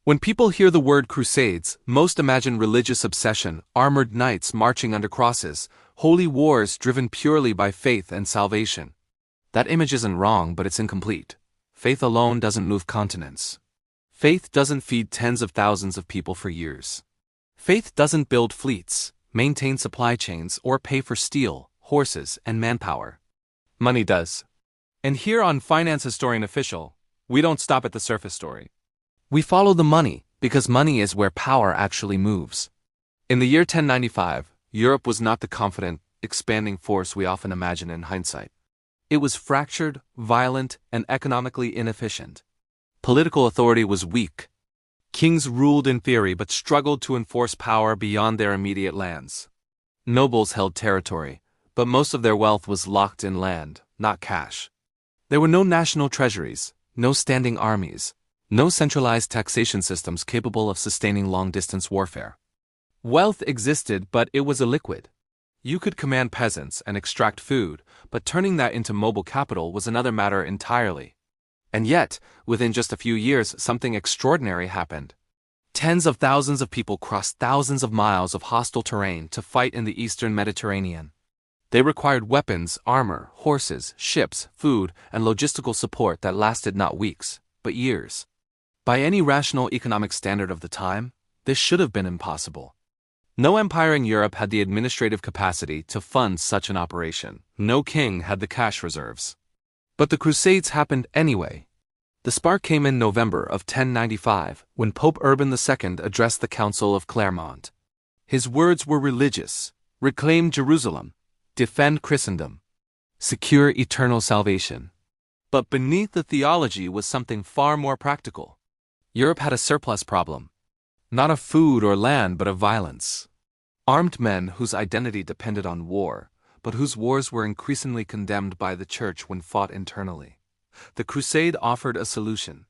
When people hear the word Crusades, most imagine religious obsession, armored knights marching under crosses, holy wars driven purely by faith and salvation. That image isn't wrong, but it's incomplete. Faith alone doesn't move continents. Faith doesn't feed tens of thousands of people for years. Faith doesn't build fleets, maintain supply chains, or pay for steel, horses, and manpower. Money does. And here on Finance Historian Official, we don't stop at the surface story. We follow the money, because money is where power actually moves. In the year 1095, Europe was not the confident, expanding force we often imagine in hindsight. It was fractured, violent, and economically inefficient. Political authority was weak. Kings ruled in theory but struggled to enforce power beyond their immediate lands. Nobles held territory, but most of their wealth was locked in land, not cash. There were no national treasuries, no standing armies, no centralized taxation systems capable of sustaining long-distance warfare. Wealth existed, but it was illiquid. You could command peasants and extract food, but turning that into mobile capital was another matter entirely. And yet, within just a few years, something extraordinary happened. Tens of thousands of people crossed thousands of miles of hostile terrain to fight in the eastern Mediterranean. They required weapons, armor, horses, ships, food, and logistical support that lasted not weeks, but years. By any rational economic standard of the time, this should have been impossible. No empire in Europe had the administrative capacity to fund such an operation. No king had the cash reserves. But the Crusades happened anyway. The spark came in November of 1095, when Pope Urban II addressed the Council of Clermont. His words were religious: reclaim Jerusalem, defend Christendom, secure eternal salvation. But beneath the theology was something far more practical. Europe had a surplus problem. Not of food or land, but of violence. Armed men whose identity depended on war, but whose wars were increasingly condemned by the Church when fought internally. The Crusade offered a solution.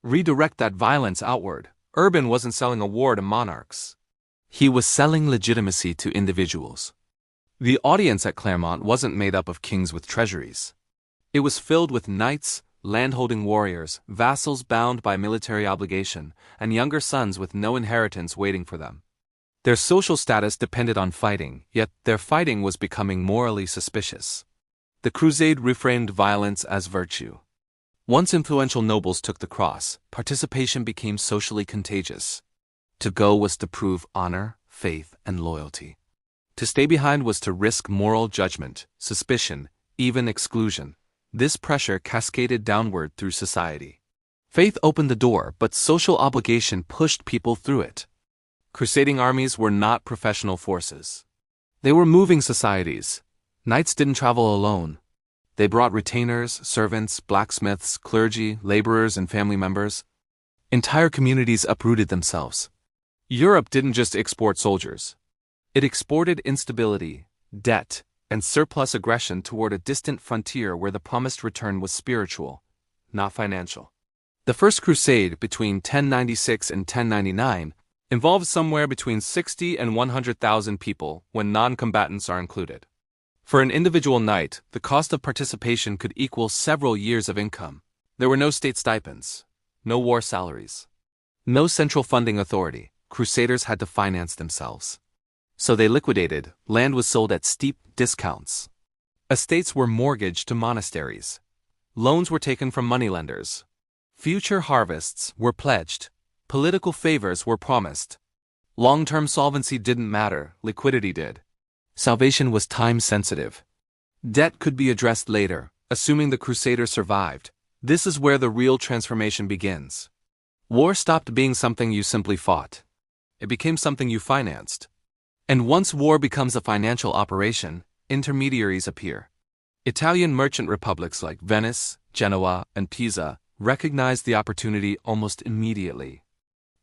Redirect that violence outward. Urban wasn't selling a war to monarchs. He was selling legitimacy to individuals. The audience at Clermont wasn't made up of kings with treasuries. It was filled with knights, landholding warriors, vassals bound by military obligation, and younger sons with no inheritance waiting for them. Their social status depended on fighting, yet their fighting was becoming morally suspicious. The Crusade reframed violence as virtue. Once influential nobles took the cross, participation became socially contagious. To go was to prove honor, faith, and loyalty. To stay behind was to risk moral judgment, suspicion, even exclusion. This pressure cascaded downward through society. Faith opened the door, but social obligation pushed people through it. Crusading armies were not professional forces. They were moving societies. Knights didn't travel alone. They brought retainers, servants, blacksmiths, clergy, laborers, and family members. Entire communities uprooted themselves. Europe didn't just export soldiers. It exported instability, debt, and surplus aggression toward a distant frontier where the promised return was spiritual, not financial. The First Crusade, between 1096 and 1099, involved somewhere between 60 and 100,000 people when non-combatants are included. For an individual knight, the cost of participation could equal several years of income. There were no state stipends, no war salaries, no central funding authority. Crusaders had to finance themselves. So they liquidated, land was sold at steep discounts. Estates were mortgaged to monasteries. Loans were taken from moneylenders. Future harvests were pledged. Political favors were promised. Long-term solvency didn't matter, liquidity did. Salvation was time-sensitive. Debt could be addressed later, assuming the Crusaders survived. This is where the real transformation begins. War stopped being something you simply fought. It became something you financed. And once war becomes a financial operation, intermediaries appear. Italian merchant republics like Venice, Genoa, and Pisa recognized the opportunity almost immediately.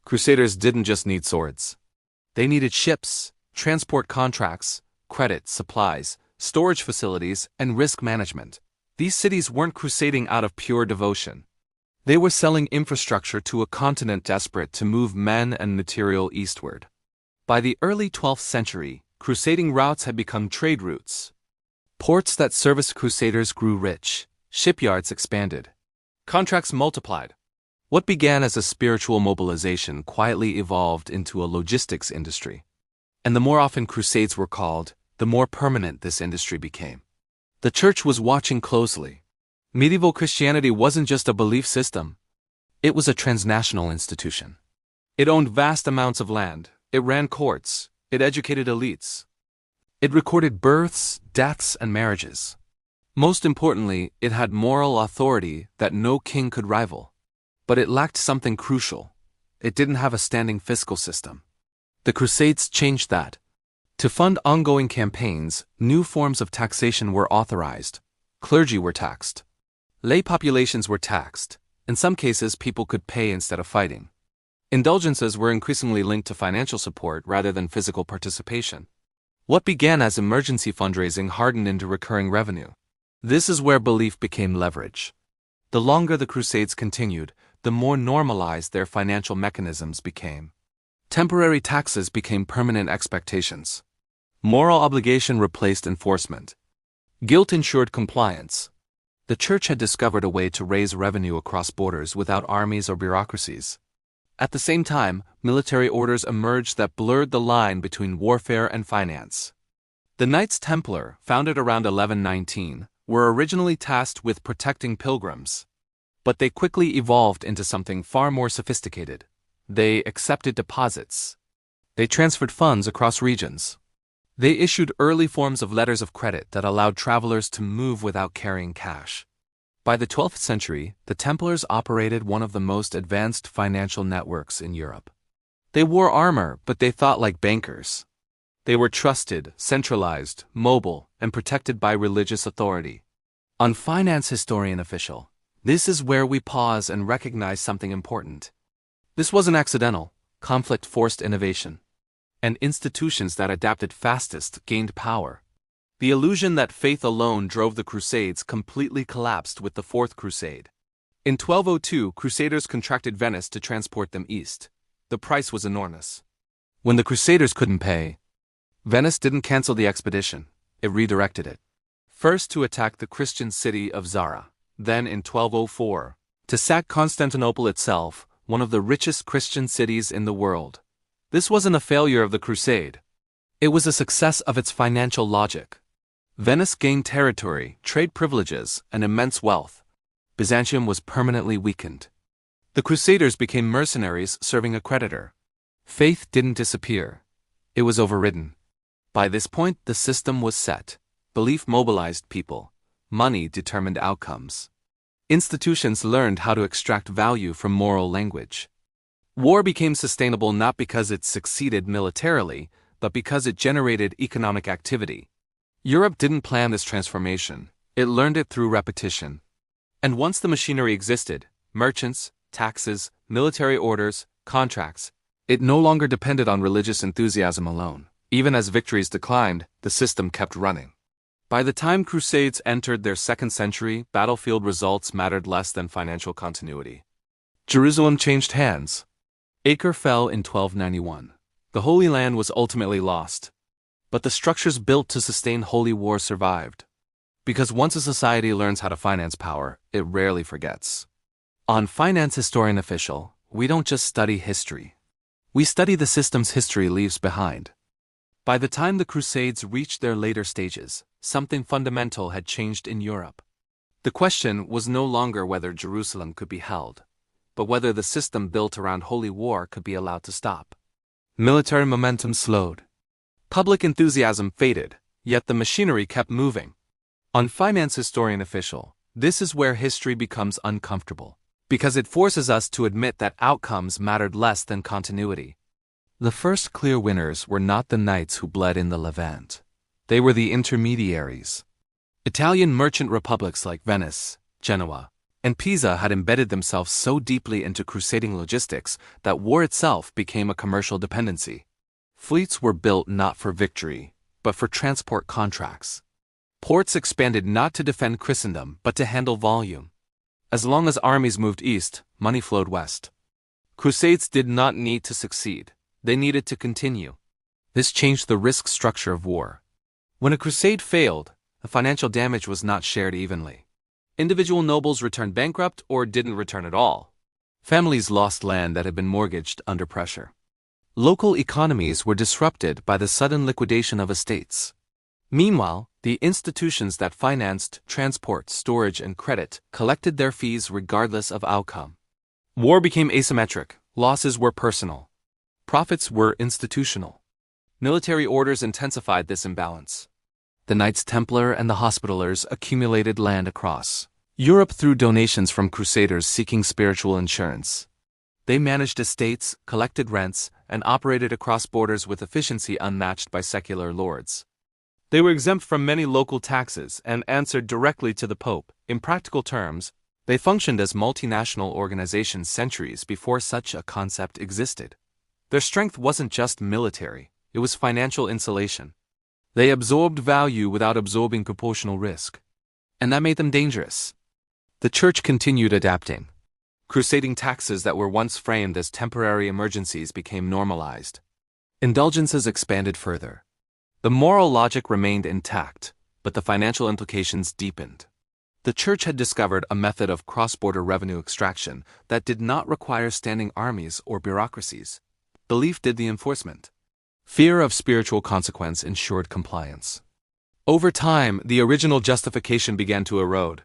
Crusaders didn't just need swords. They needed ships, transport contracts, credit, supplies, storage facilities, and risk management. These cities weren't crusading out of pure devotion. They were selling infrastructure to a continent desperate to move men and material eastward. By the early 12th century, crusading routes had become trade routes. Ports that serviced crusaders grew rich. Shipyards expanded. Contracts multiplied. What began as a spiritual mobilization quietly evolved into a logistics industry. And the more often crusades were called, the more permanent this industry became. The church was watching closely. Medieval Christianity wasn't just a belief system. It was a transnational institution. It owned vast amounts of land, it ran courts, it educated elites. It recorded births, deaths, and marriages. Most importantly, it had moral authority that no king could rival. But it lacked something crucial. It didn't have a standing fiscal system. The Crusades changed that. To fund ongoing campaigns, new forms of taxation were authorized. Clergy were taxed. Lay populations were taxed. In some cases, people could pay instead of fighting. Indulgences were increasingly linked to financial support rather than physical participation. What began as emergency fundraising hardened into recurring revenue. This is where belief became leverage. The longer the Crusades continued, the more normalized their financial mechanisms became. Temporary taxes became permanent expectations. Moral obligation replaced enforcement. Guilt ensured compliance. The church had discovered a way to raise revenue across borders without armies or bureaucracies. At the same time, military orders emerged that blurred the line between warfare and finance. The Knights Templar, founded around 1119, were originally tasked with protecting pilgrims. But they quickly evolved into something far more sophisticated. They accepted deposits. They transferred funds across regions. They issued early forms of letters of credit that allowed travelers to move without carrying cash. By the 12th century, the Templars operated one of the most advanced financial networks in Europe. They wore armor, but they thought like bankers. They were trusted, centralized, mobile, and protected by religious authority. On Finance Historian Official, this is where we pause and recognize something important. This wasn't accidental. Conflict forced innovation. And institutions that adapted fastest gained power. The illusion that faith alone drove the Crusades completely collapsed with the Fourth Crusade. In 1202, Crusaders contracted Venice to transport them east. The price was enormous. When the Crusaders couldn't pay, Venice didn't cancel the expedition, it redirected it. First to attack the Christian city of Zara, then in 1204, to sack Constantinople itself, one of the richest Christian cities in the world. This wasn't a failure of the crusade. It was a success of its financial logic. Venice gained territory, trade privileges, and immense wealth. Byzantium was permanently weakened. The Crusaders became mercenaries serving a creditor. Faith didn't disappear. It was overridden. By this point, the system was set. Belief mobilized people. Money determined outcomes. Institutions learned how to extract value from moral language. War became sustainable not because it succeeded militarily, but because it generated economic activity. Europe didn't plan this transformation, it learned it through repetition. And once the machinery existed, merchants, taxes, military orders, contracts, it no longer depended on religious enthusiasm alone. Even as victories declined, the system kept running. By the time Crusades entered their second century, battlefield results mattered less than financial continuity. Jerusalem changed hands. Acre fell in 1291. The Holy Land was ultimately lost. But the structures built to sustain holy war survived. Because once a society learns how to finance power, it rarely forgets. On Finance Historian Official, we don't just study history. We study the systems history leaves behind. By the time the Crusades reached their later stages, something fundamental had changed in Europe. The question was no longer whether Jerusalem could be held, but whether the system built around holy war could be allowed to stop. Military momentum slowed. Public enthusiasm faded, yet the machinery kept moving. On Finance Historian Official, this is where history becomes uncomfortable, because it forces us to admit that outcomes mattered less than continuity. The first clear winners were not the knights who bled in the Levant. They were the intermediaries. Italian merchant republics like Venice, Genoa, and Pisa had embedded themselves so deeply into crusading logistics that war itself became a commercial dependency. Fleets were built not for victory, but for transport contracts. Ports expanded not to defend Christendom, but to handle volume. As long as armies moved east, money flowed west. Crusades did not need to succeed. They needed to continue. This changed the risk structure of war. When a crusade failed, the financial damage was not shared evenly. Individual nobles returned bankrupt or didn't return at all. Families lost land that had been mortgaged under pressure. Local economies were disrupted by the sudden liquidation of estates. Meanwhile, the institutions that financed transport, storage, and credit collected their fees regardless of outcome. War became asymmetric, losses were personal. Profits were institutional. Military orders intensified this imbalance. The Knights Templar and the Hospitallers accumulated land across Europe through donations from crusaders seeking spiritual insurance. They managed estates, collected rents, and operated across borders with efficiency unmatched by secular lords. They were exempt from many local taxes and answered directly to the Pope. In practical terms, they functioned as multinational organizations centuries before such a concept existed. Their strength wasn't just military, it was financial insulation. They absorbed value without absorbing proportional risk. And that made them dangerous. The Church continued adapting. Crusading taxes that were once framed as temporary emergencies became normalized. Indulgences expanded further. The moral logic remained intact, but the financial implications deepened. The Church had discovered a method of cross-border revenue extraction that did not require standing armies or bureaucracies. Belief did the enforcement. Fear of spiritual consequence ensured compliance. Over time, the original justification began to erode.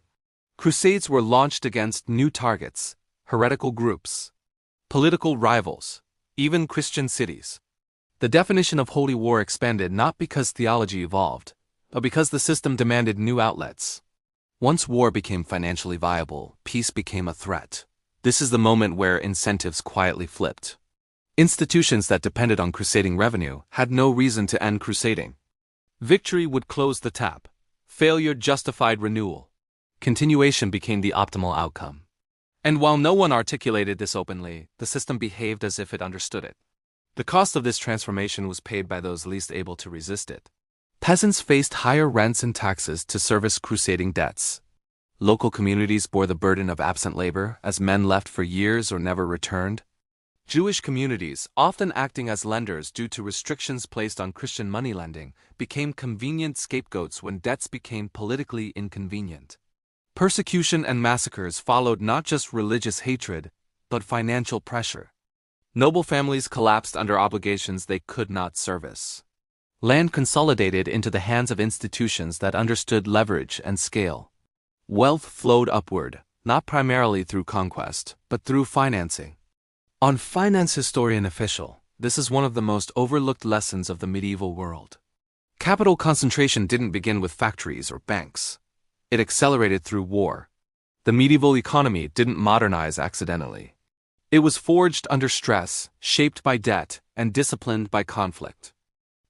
Crusades were launched against new targets, heretical groups, political rivals, even Christian cities. The definition of holy war expanded not because theology evolved, but because the system demanded new outlets. Once war became financially viable, peace became a threat. This is the moment where incentives quietly flipped. Institutions that depended on crusading revenue had no reason to end crusading. Victory would close the tap. Failure justified renewal. Continuation became the optimal outcome. And while no one articulated this openly, the system behaved as if it understood it. The cost of this transformation was paid by those least able to resist it. Peasants faced higher rents and taxes to service crusading debts. Local communities bore the burden of absent labor as men left for years or never returned. Jewish communities, often acting as lenders due to restrictions placed on Christian money lending, became convenient scapegoats when debts became politically inconvenient. Persecution and massacres followed not just religious hatred, but financial pressure. Noble families collapsed under obligations they could not service. Land consolidated into the hands of institutions that understood leverage and scale. Wealth flowed upward, not primarily through conquest, but through financing. On Finance Historian Official, this is one of the most overlooked lessons of the medieval world. Capital concentration didn't begin with factories or banks. It accelerated through war. The medieval economy didn't modernize accidentally. It was forged under stress, shaped by debt, and disciplined by conflict.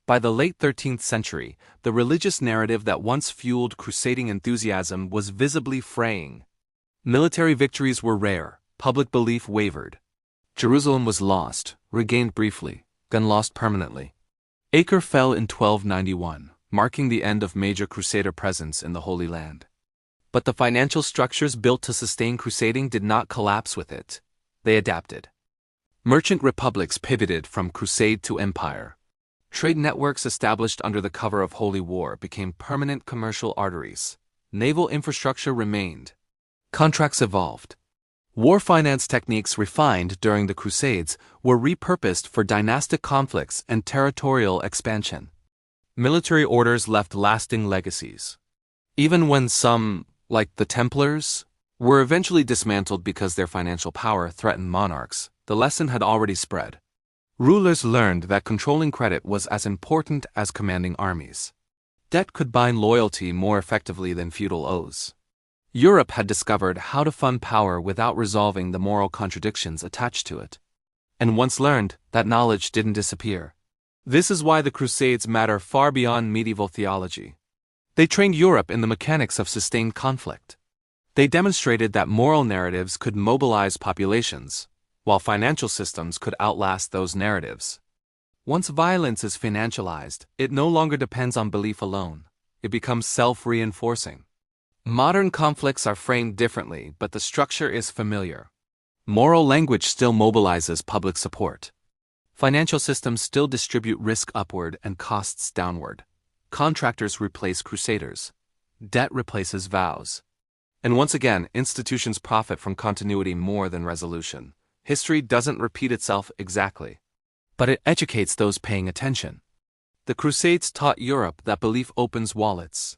By the late 13th century, the religious narrative that once fueled crusading enthusiasm was visibly fraying. Military victories were rare, public belief wavered. Jerusalem was lost, regained briefly, then lost permanently. Acre fell in 1291, marking the end of major crusader presence in the Holy Land. But the financial structures built to sustain crusading did not collapse with it. They adapted. Merchant republics pivoted from crusade to empire. Trade networks established under the cover of holy war became permanent commercial arteries. Naval infrastructure remained. Contracts evolved. War finance techniques refined during the Crusades were repurposed for dynastic conflicts and territorial expansion. Military orders left lasting legacies. Even when some, like the Templars, were eventually dismantled because their financial power threatened monarchs, the lesson had already spread. Rulers learned that controlling credit was as important as commanding armies. Debt could bind loyalty more effectively than feudal oaths. Europe had discovered how to fund power without resolving the moral contradictions attached to it. And once learned, that knowledge didn't disappear. This is why the Crusades matter far beyond medieval theology. They trained Europe in the mechanics of sustained conflict. They demonstrated that moral narratives could mobilize populations, while financial systems could outlast those narratives. Once violence is financialized, it no longer depends on belief alone. It becomes self-reinforcing. Modern conflicts are framed differently, but the structure is familiar. Moral language still mobilizes public support. Financial systems still distribute risk upward and costs downward. Contractors replace crusaders. Debt replaces vows. And once again, institutions profit from continuity more than resolution. History doesn't repeat itself exactly, but it educates those paying attention. The Crusades taught Europe that belief opens wallets,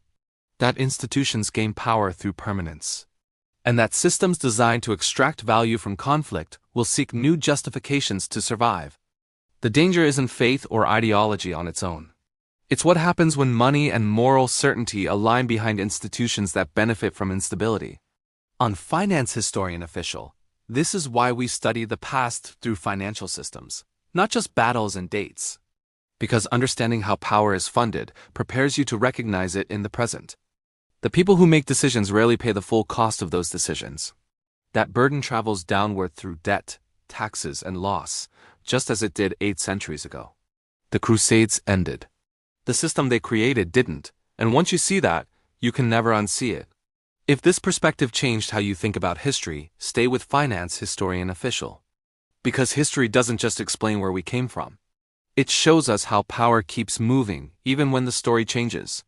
that institutions gain power through permanence, and that systems designed to extract value from conflict will seek new justifications to survive. The danger isn't faith or ideology on its own. It's what happens when money and moral certainty align behind institutions that benefit from instability. On Finance Historian Official, this is why we study the past through financial systems, not just battles and dates. Because understanding how power is funded prepares you to recognize it in the present. The people who make decisions rarely pay the full cost of those decisions. That burden travels downward through debt, taxes, and loss, just as it did 8 centuries ago. The Crusades ended. The system they created didn't, and once you see that, you can never unsee it. If this perspective changed how you think about history, stay with Finance Historian Official. Because history doesn't just explain where we came from. It shows us how power keeps moving, even when the story changes.